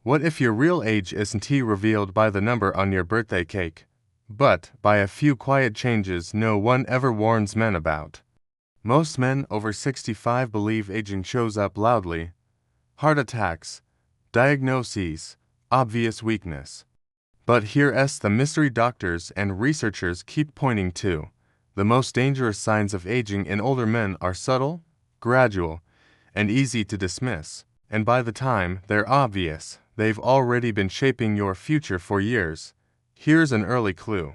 What if your real age isn't revealed by the number on your birthday cake, but by a few quiet changes no one ever warns men about? Most men over 65 believe aging shows up loudly: heart attacks, diagnoses, obvious weakness. But here's the mystery doctors and researchers keep pointing to. The most dangerous signs of aging in older men are subtle, gradual, and easy to dismiss, and by the time they're obvious, they've already been shaping your future for years. Here's an early clue.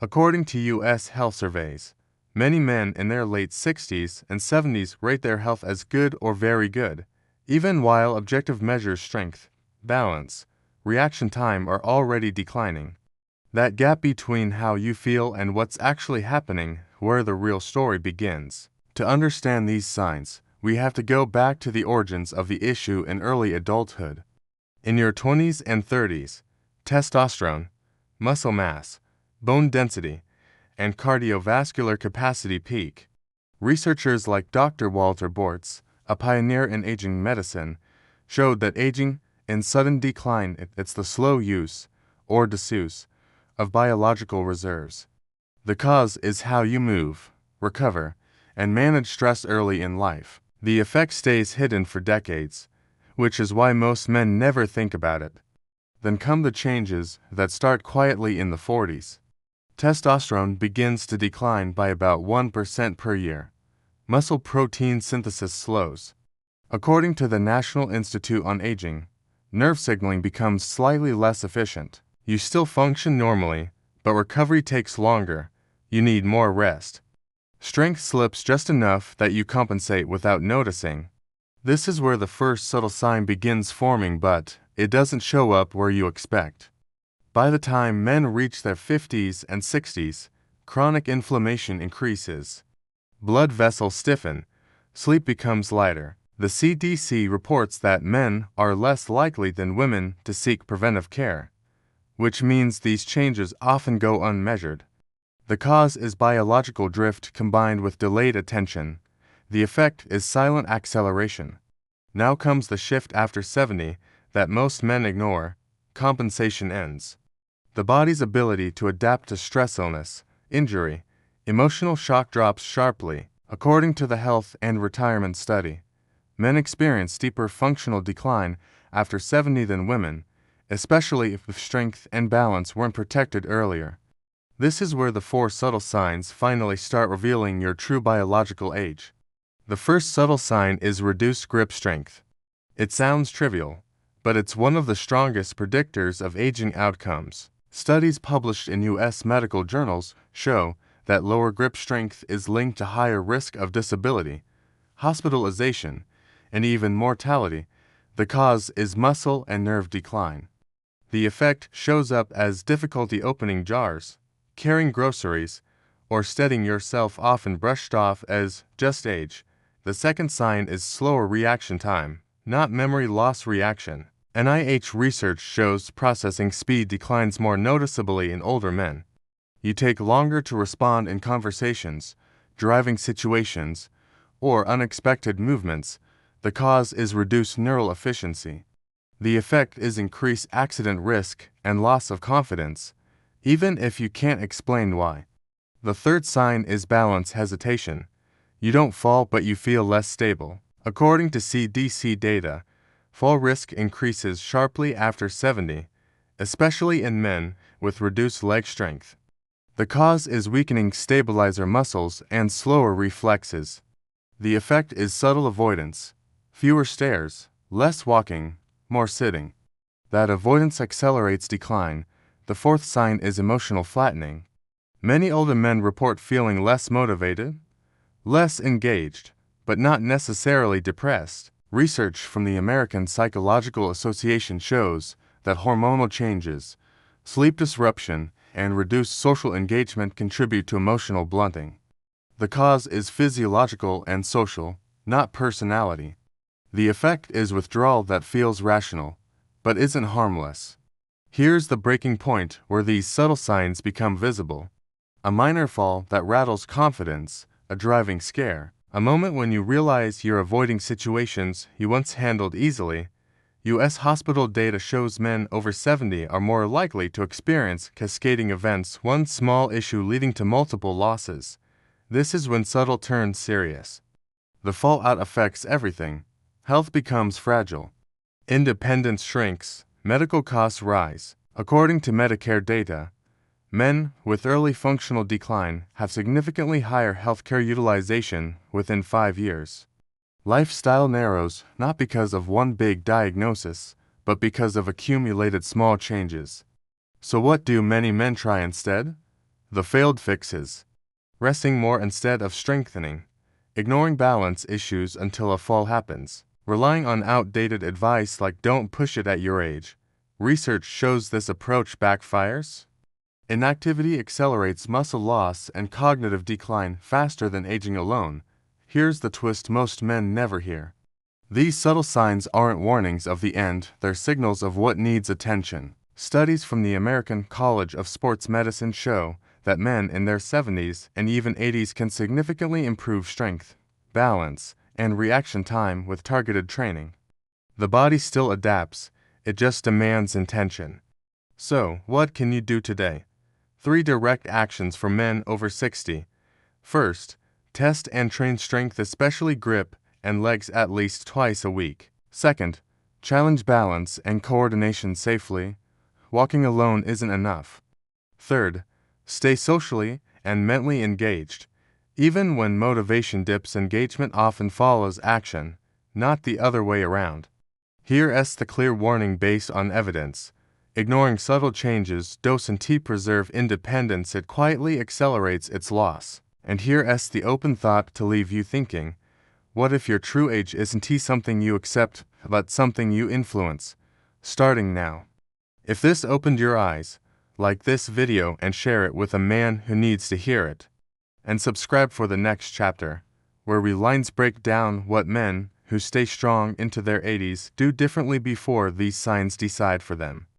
According to U.S. health surveys, many men in their late 60s and 70s rate their health as good or very good, even while objective measures strength, balance, reaction time are already declining. That gap between how you feel and what's actually happening, where the real story begins. To understand these signs, we have to go back to the origins of the issue in early adulthood. In your 20s and 30s, testosterone, muscle mass, bone density, and cardiovascular capacity peak. Researchers like Dr. Walter Bortz, a pioneer in aging medicine, showed that aging in sudden decline, it's the slow use, or disuse, of biological reserves. The cause is how you move, recover, and manage stress early in life. The effect stays hidden for decades, which is why most men never think about it. Then come the changes that start quietly in the 40s. Testosterone begins to decline by about 1% per year. Muscle protein synthesis slows. According to the National Institute on Aging, nerve signaling becomes slightly less efficient. You still function normally, but recovery takes longer. You need more rest. Strength slips just enough that you compensate without noticing. This is where the first subtle sign begins forming, but it doesn't show up where you expect. By the time men reach their 50s and 60s, chronic inflammation increases. Blood vessels stiffen, sleep becomes lighter. The CDC reports that men are less likely than women to seek preventive care, which means these changes often go unmeasured. The cause is biological drift combined with delayed attention. The effect is silent acceleration. Now comes the shift after 70 that most men ignore: compensation ends. The body's ability to adapt to stress, illness, injury, emotional shock drops sharply. According to the Health and Retirement Study, men experience deeper functional decline after 70 than women, especially if strength and balance weren't protected earlier. This is where the 4 subtle signs finally start revealing your true biological age. The first subtle sign is reduced grip strength. It sounds trivial, but it's one of the strongest predictors of aging outcomes. Studies published in U.S. medical journals show that lower grip strength is linked to higher risk of disability, hospitalization, and even mortality. The cause is muscle and nerve decline. The effect shows up as difficulty opening jars, carrying groceries, or steadying yourself, often brushed off as just age. The second sign is slower reaction time, not memory loss reaction. NIH research shows processing speed declines more noticeably in older men. You take longer to respond in conversations, driving situations, or unexpected movements. The cause is reduced neural efficiency. The effect is increased accident risk and loss of confidence, even if you can't explain why. The third sign is balance hesitation. You don't fall, but you feel less stable. According to CDC data, fall risk increases sharply after 70, especially in men with reduced leg strength. The cause is weakening stabilizer muscles and slower reflexes. The effect is subtle avoidance: fewer stairs, less walking, more sitting. That avoidance accelerates decline. The fourth sign is emotional flattening. Many older men report feeling less motivated, less engaged, but not necessarily depressed. Research from the American Psychological Association shows that hormonal changes, sleep disruption, and reduced social engagement contribute to emotional blunting. The cause is physiological and social, not personality. The effect is withdrawal that feels rational, but isn't harmless. Here's the breaking point where these subtle signs become visible. A minor fall that rattles confidence, a driving scare, a moment when you realize you're avoiding situations you once handled easily. U.S. hospital data shows men over 70 are more likely to experience cascading events, one small issue leading to multiple losses. This is when subtle turns serious. The fallout affects everything. Health becomes fragile. Independence shrinks. Medical costs rise. According to Medicare data, men with early functional decline have significantly higher healthcare utilization within 5 years. Lifestyle narrows not because of one big diagnosis, but because of accumulated small changes. So what do many men try instead? The failed fixes. Resting more instead of strengthening. Ignoring balance issues until a fall happens. Relying on outdated advice like don't push it at your age. Research shows this approach backfires. Inactivity accelerates muscle loss and cognitive decline faster than aging alone. Here's the twist most men never hear. These subtle signs aren't warnings of the end, they're signals of what needs attention. Studies from the American College of Sports Medicine show that men in their 70s and even 80s can significantly improve strength, balance, and reaction time with targeted training. The body still adapts, it just demands intention. So, what can you do today? 3 direct actions for men over 60. First, test and train strength, especially grip and legs, at least twice a week. Second, challenge balance and coordination safely. Walking alone isn't enough. Third, stay socially and mentally engaged. Even when motivation dips, engagement often follows action, not the other way around. Here's the clear warning based on evidence. Ignoring subtle changes doesn't preserve independence, it quietly accelerates its loss. And here's the open thought to leave you thinking. What if your true age isn't something you accept, but something you influence? Starting now. If this opened your eyes, like this video and share it with a man who needs to hear it. And subscribe for the next chapter, where we lines break down what men who stay strong into their 80s do differently before these signs decide for them.